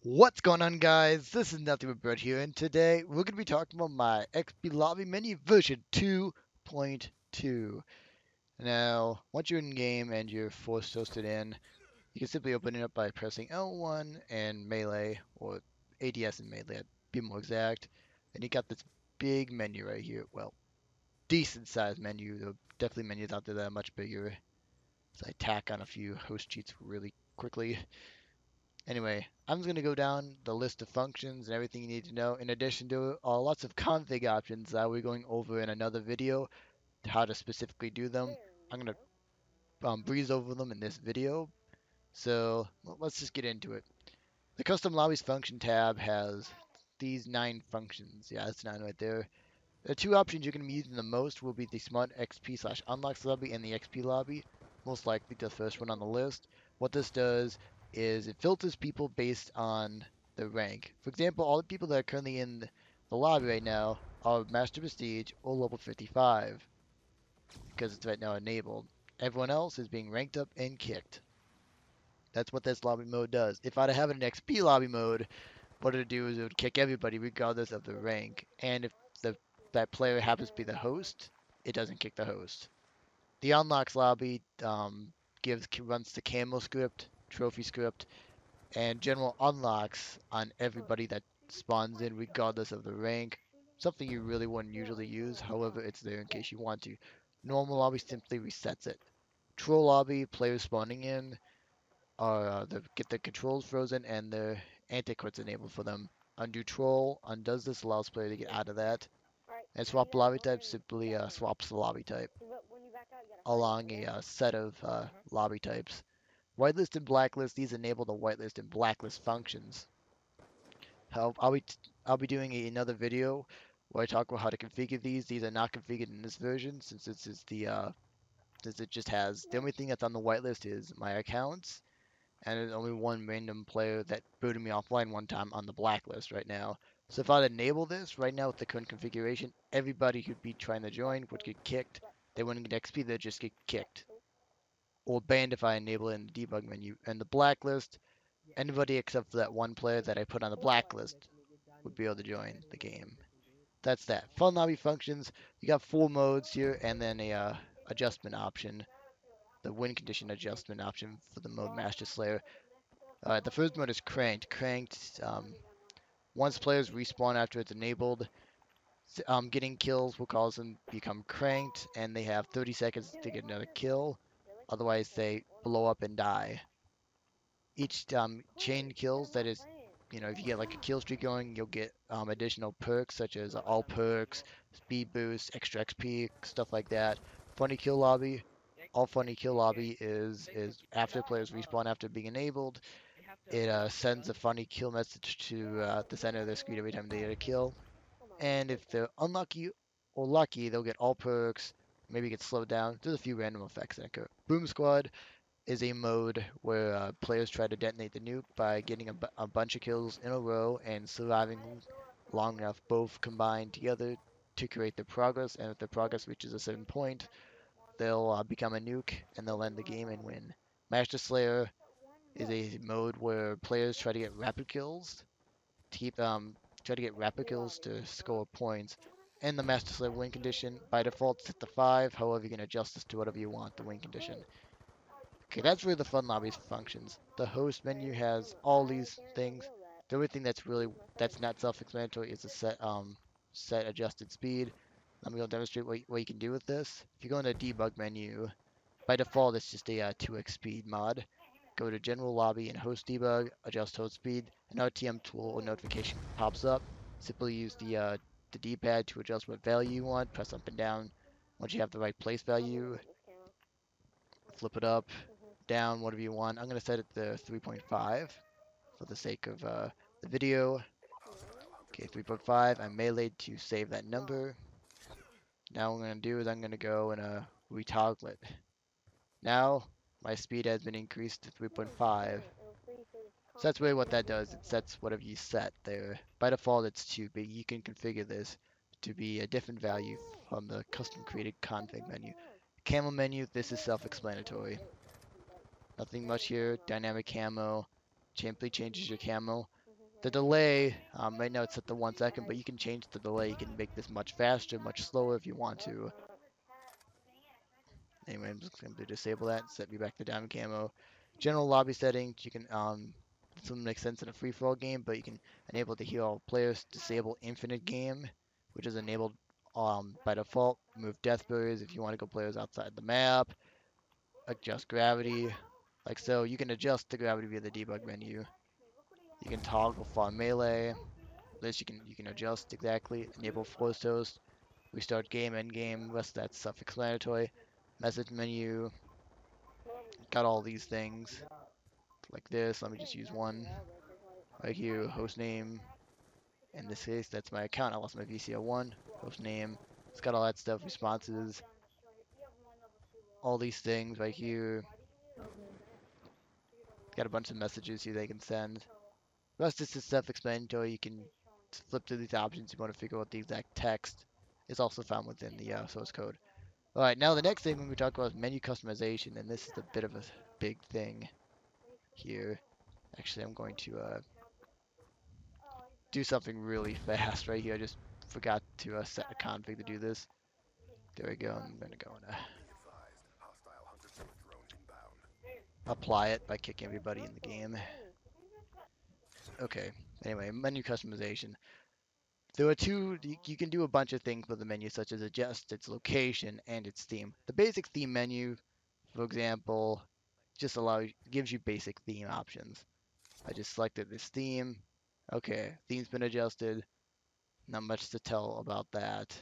What's going on, guys? This is Nothingbutbread here, and today we're going to be talking about my XP lobby menu version 2.2. Now, once you're in game and you're force hosted in, you can simply open it up by pressing L1 and melee, or ADS and melee, to be more exact. And you got this big menu right here. Well, decent sized menu. There are definitely menus out there that are much bigger. So I tack on a few host cheats really quickly. Anyway, I'm just going to go down the list of functions and everything you need to know. In addition to lots of config options that we're going over in another video, how to specifically do them. I'm going to breeze over them in this video. So let's just get into it. The custom lobbies function tab has these 9 functions. Yeah, that's 9 right there. The two options you're going to be using the most will be the Smart XP slash Unlocks lobby and the XP lobby. Most likely the first one on the list. What this does is it filters people based on the rank. For example, all the people that are currently in the lobby right now are Master Prestige or level 55 because it's right now enabled. Everyone else is being ranked up and kicked. That's what this lobby mode does. If I'd have an XP lobby mode, what it would do is it would kick everybody regardless of the rank. And if the that player happens to be the host, it doesn't kick the host. The unlocks lobby runs the camo script, trophy script, and general unlocks on everybody that spawns in regardless of the rank. Something you really wouldn't usually use, however, it's there in case you want to. Normal lobby simply resets it. Troll lobby, players spawning in get the controls frozen and the anti-quits enabled for them. Undo troll undoes this, allows player to get out of that. And swap lobby type simply swaps the lobby type along a set of lobby types. Whitelist and blacklist, these enable the whitelist and blacklist functions. How I'll be doing another video where I talk about how to configure these. These are not configured in this version since this is since it just has the only thing that's on the whitelist is my accounts, and there's only one random player that booted me offline one time on the blacklist right now. So if I'd enable this right now with the current configuration, everybody who'd be trying to join would get kicked. They wouldn't get XP, they'd just get kicked. Or banned if I enable it in the debug menu. And the blacklist, anybody except for that one player that I put on the blacklist would be able to join the game. That's that. Fun lobby functions, you got 4 modes here and then a adjustment option. The win condition adjustment option for the mode Master Slayer. The first mode is cranked. Cranked, once players respawn after it's enabled, getting kills will cause them to become cranked, and they have 30 seconds to get another kill. Otherwise, they blow up and die. Each chain kills, that is, if you get like a kill streak going, you'll get additional perks such as all perks, speed boost, extra XP, stuff like that. Funny kill lobby. All funny kill lobby is after players respawn after being enabled, it sends a funny kill message to the center of the screen every time they get a kill. And if they're unlucky or lucky, they'll get all perks, maybe get slowed down. There's a few random effects that occur. Boom Squad is a mode where players try to detonate the nuke by getting a bunch of kills in a row and surviving long enough, both combined together to create the progress. And if the progress reaches a certain point, they'll become a nuke and they'll end the game and win. Master Slayer is a mode where players try to get rapid kills to try to get rapid kills to score points. And the Master Slayer win condition by default set to 5. However, you can adjust this to whatever you want the win condition. Okay, that's where the fun lobbies functions. The host menu has all these things. The only thing that's not self-explanatory is the set adjusted speed. Let me go demonstrate what you can do with this. If you go in the debug menu, by default it's just a 2x speed mod. Go to general lobby and host debug, adjust host speed. An RTM tool or notification pops up. Simply use the D-pad to adjust what value you want. Press up and down. Once you have the right place value, flip it up, down, whatever you want. I'm going to set it to 3.5 for the sake of the video. Okay, 3.5. I'm meleeed to save that number. Now what I'm going to do is I'm going to go and retoggle it. Now my speed has been increased to 3.5. So that's really what that does. It sets whatever you set there. By default it's 2, but you can configure this to be a different value from the custom created config menu. Camo menu, this is self-explanatory. Nothing much here. Dynamic camo. Simply changes your camo. The delay, right now it's set to 1 second, but you can change the delay. You can make this much faster, much slower if you want to. Anyway, I'm just going to disable that, set me back to diamond camo. General lobby settings, you can, this doesn't make sense in a free-for-all game, but you can enable to heal all players, disable infinite game, which is enabled by default. Remove death barriers if you want to go players outside the map. Adjust gravity, like so. You can adjust the gravity via the debug menu. You can toggle far melee. This you can adjust exactly. Enable force toast. Restart game, end game. Rest of that's self-explanatory. Message menu. Got all these things like this. Let me just use one right here. Host name. In this case, that's my account. I lost my VCL1. Host name. It's got all that stuff. Responses. All these things right here. Got a bunch of messages here they can send. The rest is just self-explanatory. You can flip through these options. You want to figure out the exact text. It's also found within the source code. Alright, now the next thing when we talk about is menu customization, and this is a bit of a big thing here. Actually, I'm going to do something really fast right here. I just forgot to set a config to do this. There we go. I'm going to go and apply it by kicking everybody in the game. Okay, anyway, menu customization. There are two, you can do a bunch of things with the menu, such as adjust its location and its theme. The basic theme menu, for example, just gives you basic theme options. I just selected this theme. Okay, theme's been adjusted. Not much to tell about that.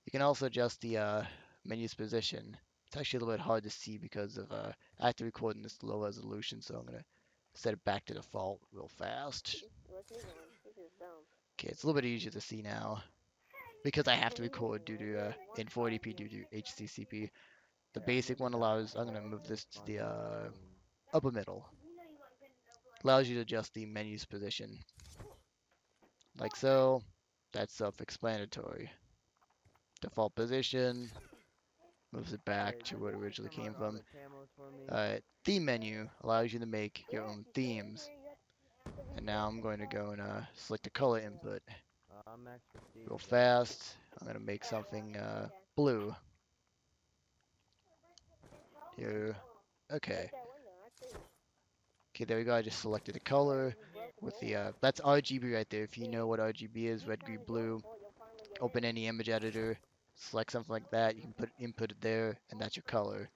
You can also adjust the menu's position. It's actually a little bit hard to see because of I have to record in this low resolution, so I'm gonna set it back to default real fast. Okay, it's a little bit easier to see now because I have to record due to in 480p due to HCCP. The basic one allows. I'm gonna move this to the upper middle. Allows you to adjust the menu's position, like so. That's self-explanatory. Default position moves it back to where it originally came from. Theme menu allows you to make your own themes. And now I'm going to go and select a color input. Real fast. I'm going to make something blue. Here. Okay. Okay, there we go. I just selected a color with the that's RGB right there. If you know what RGB is, red, green, blue. Open any image editor, select something like that. You can input it there, and that's your color.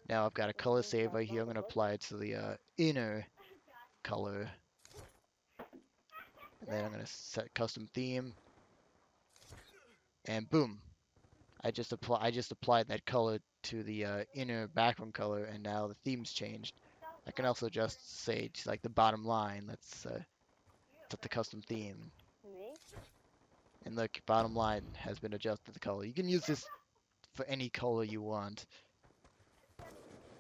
Now I've got a color save right here. I'm going to apply it to the inner color. And then I'm going to set custom theme. And boom. I just applied that color to the inner background color, and now the theme's changed. I can also just say to like the bottom line. Let's set the custom theme. And look, bottom line has been adjusted to the color. You can use this for any color you want.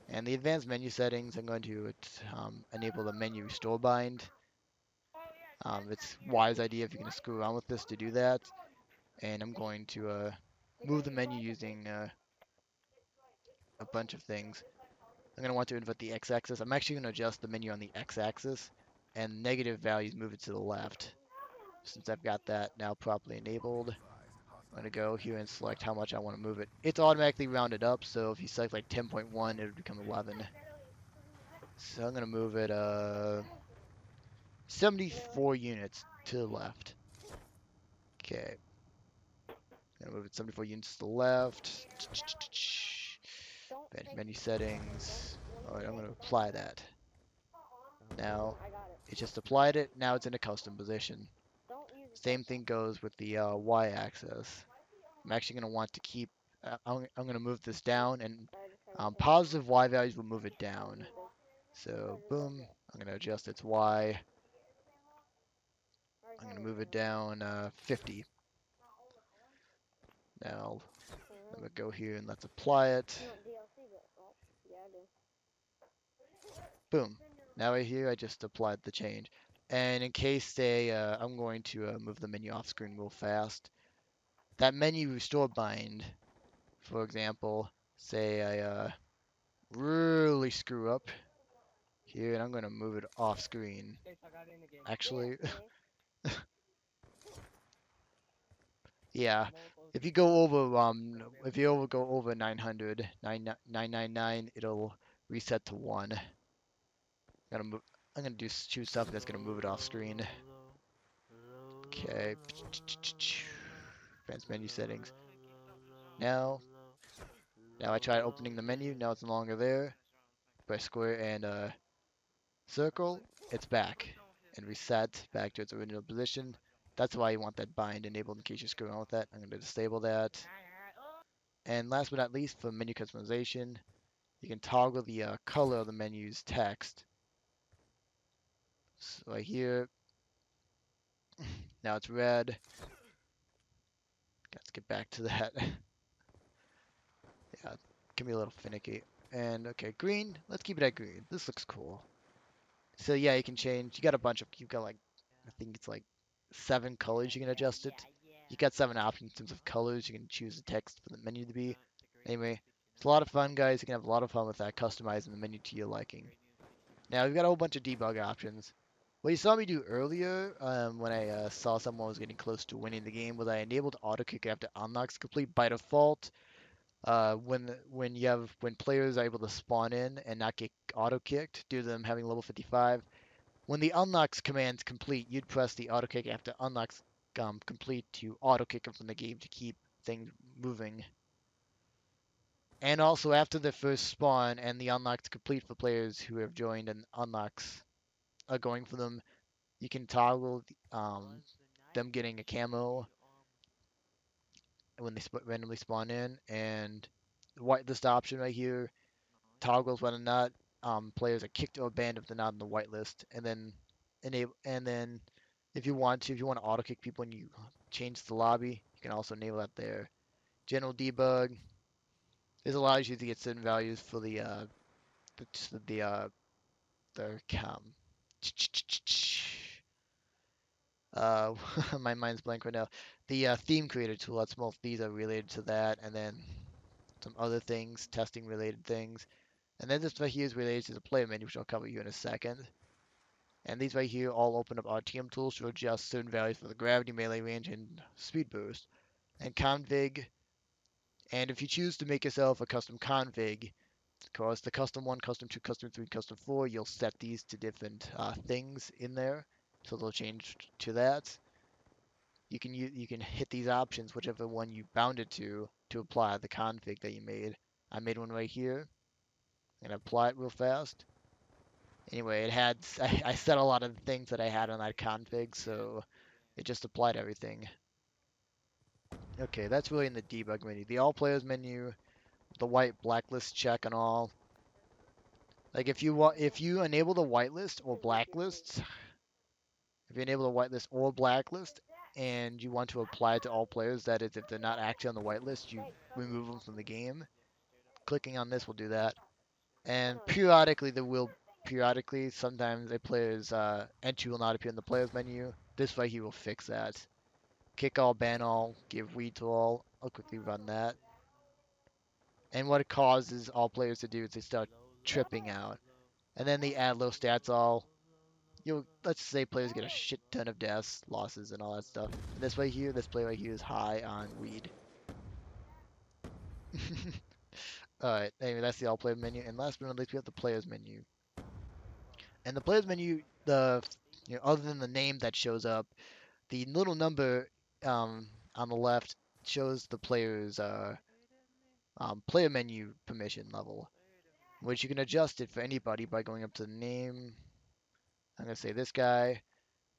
And the advanced menu settings, I'm going to enable the menu store bind. It's a wise idea if you're going to screw around with this to do that. And I'm going to move the menu using a bunch of things. I'm going to want to invert the x-axis. I'm actually going to adjust the menu on the x-axis, and negative values move it to the left. Since I've got that now properly enabled, I'm going to go here and select how much I want to move it. It's automatically rounded up, so if you select like 10.1, it would become 11. So I'm going to move it 74 units to the left. Okay. I'm going to move it 74 units to the left. Menu settings. Alright, I'm going to apply that. Now, it just applied it. Now it's in a custom position. Same thing goes with the y-axis. I'm actually going to want to keep... I'm going to move this down, and positive y values will move it down. So, boom. I'm going to adjust its y. I'm going to move it down 50. Now, I'm going to go here and let's apply it. Boom. Now right here, I just applied the change. And in case, say, I'm going to move the menu off screen real fast. That menu restore bind, for example, say I really screw up. here, and I'm gonna move it off screen. Actually, yeah. If you go over 900, 999, it'll reset to 1. Gonna move. I'm gonna choose something that's gonna move it off screen. Okay. Advanced menu settings. Now, now I tried opening the menu. Now it's no longer there. Press square and circle. It's back and reset back to its original position. That's why you want that bind enabled in case you're screwing around with that. I'm going to disable that. And last but not least, for menu customization, you can toggle the color of the menu's text. So right here, now it's red. Let's get back to that. Yeah, it can be a little finicky. And okay, green. Let's keep it at green. This looks cool. So yeah, you can change. You got a bunch of. You've got like, I think it's like 7 colors you can adjust it. You got 7 options in terms of colors. You can choose the text for the menu to be. Anyway, it's a lot of fun, guys. You can have a lot of fun with that, customizing the menu to your liking. Now we've got a whole bunch of debug options. What you saw me do earlier, when I saw someone was getting close to winning the game, was I enabled auto kick after unlocks complete by default. When players are able to spawn in and not get auto kicked due to them having level 55, when the unlocks command's complete, you'd press the auto kick after unlocks complete to auto kick them from the game to keep things moving. And also after the first spawn and the unlocks complete for players who have joined and unlocks are going for them, you can toggle them getting a camo when they randomly spawn in, and the whitelist option right here toggles whether or not players are kicked or banned if they're not on the whitelist, and then if you want to auto kick people and you change the lobby, you can also enable that there. General debug. This allows you to get certain values for the uh my mind's blank right now. The theme creator tool. That's most of these are related to that, and then some other things, testing related things. And then this right here is related to the player menu, which I'll cover you in a second. And these right here all open up RTM tools to adjust certain values for the gravity, melee range, and speed boost. And config. And if you choose to make yourself a custom config, of course, the custom 1, custom 2, custom 3, custom 4, you'll set these to different things in there. So they'll change to that. You can hit these options, whichever one you bound it to apply the config that you made. I made one right here. I'm gonna apply it real fast. Anyway, I set a lot of the things that I had on that config, so it just applied everything. Okay, that's really in the debug menu. The all players menu, the white blacklist check and all. Like if you enable the whitelist or blacklist, if you enable the whitelist or blacklist and you want to apply it to all players, that is if they're not actually on the whitelist, you remove them from the game. Clicking on this will do that. And periodically, sometimes a player's entry will not appear in the players menu. This right here will fix that. Kick all, ban all, give weed to all. I'll quickly run that. And what it causes all players to do is they start tripping out. And then they add low stats all. Let's say players get a shit ton of deaths, losses, and all that stuff. And this right here, this play right here is high on weed. Alright, anyway, that's the all player menu. And last but not least, we have the players menu. And the players menu, other than the name that shows up, the little number on the left shows the player's player menu permission level, which you can adjust it for anybody by going up to the name. I'm gonna say this guy,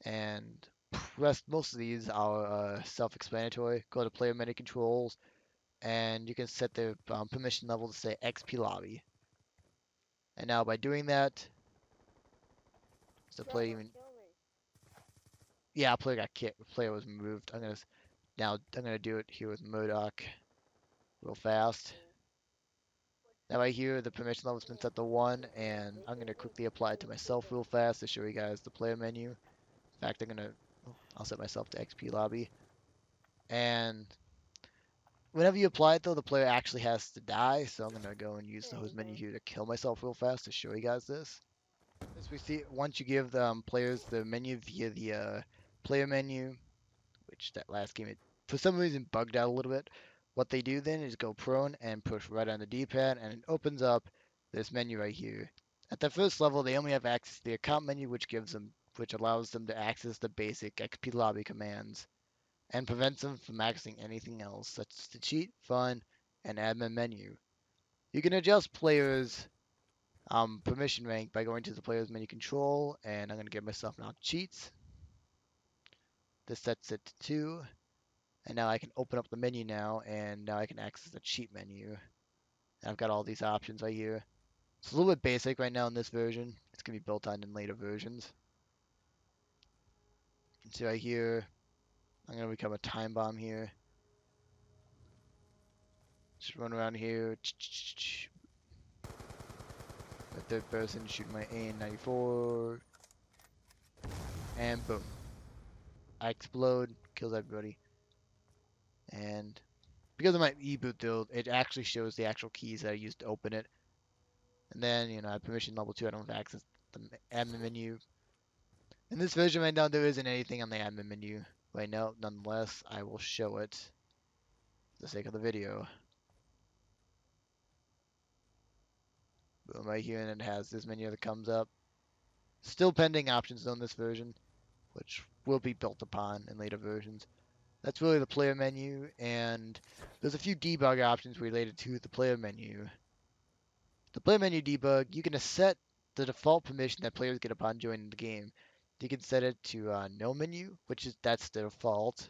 and most of these are self-explanatory. Go to player menu controls, and you can set the permission level to say XP lobby. And now by doing that, the player even yeah, player got kicked. Player was removed. I'm gonna do it here with Murdoch real fast. Now right here, the permission level's been set to 1, and I'm gonna quickly apply it to myself real fast to show you guys the player menu. In fact, I'll set myself to XP lobby. And whenever you apply it though, the player actually has to die, so I'm gonna go and use the host menu here to kill myself real fast to show you guys this. As we see, once you give players the menu via the player menu, which that last game it for some reason bugged out a little bit. What they do then is go prone and push right on the D-pad, and it opens up this menu right here. At the first level, they only have access to the account menu, which allows them to access the basic XP lobby commands, and prevents them from accessing anything else, such as the cheat, fun, and admin menu. You can adjust players' permission rank by going to the players menu control, and I'm going to give myself now cheats. This sets it to 2. And now I can open up the menu now, and now I can access the cheat menu. And I've got all these options right here. It's a little bit basic right now in this version. It's going to be built on in later versions. You can see right here, I'm going to become a time bomb here. Just run around here. The third person, shoot my AN-94. And boom. I explode, kills everybody. And because of my e-boot build, it actually shows the actual keys that I used to open it. And then, I have permission level 2. I don't have access to the admin menu. In this version right now, there isn't anything on the admin menu right now. Nonetheless, I will show it for the sake of the video. Boom, right here, and it has this menu that comes up. Still pending options though in this version, which will be built upon in later versions. That's really the player menu, and there's a few debug options related to the player menu. The player menu debug, you can set the default permission that players get upon joining the game. You can set it to no menu, that's the default.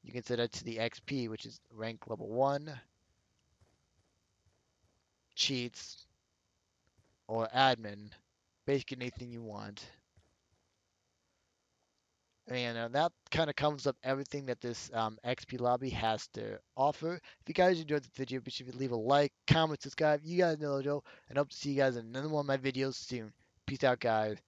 You can set it to the XP, which is rank level 1, cheats, or admin. Basically anything you want. And that kind of comes up everything that this XP lobby has to offer. If you guys enjoyed the video, be sure to leave a like, comment, subscribe. You guys know the drill, and hope to see you guys in another one of my videos soon. Peace out, guys.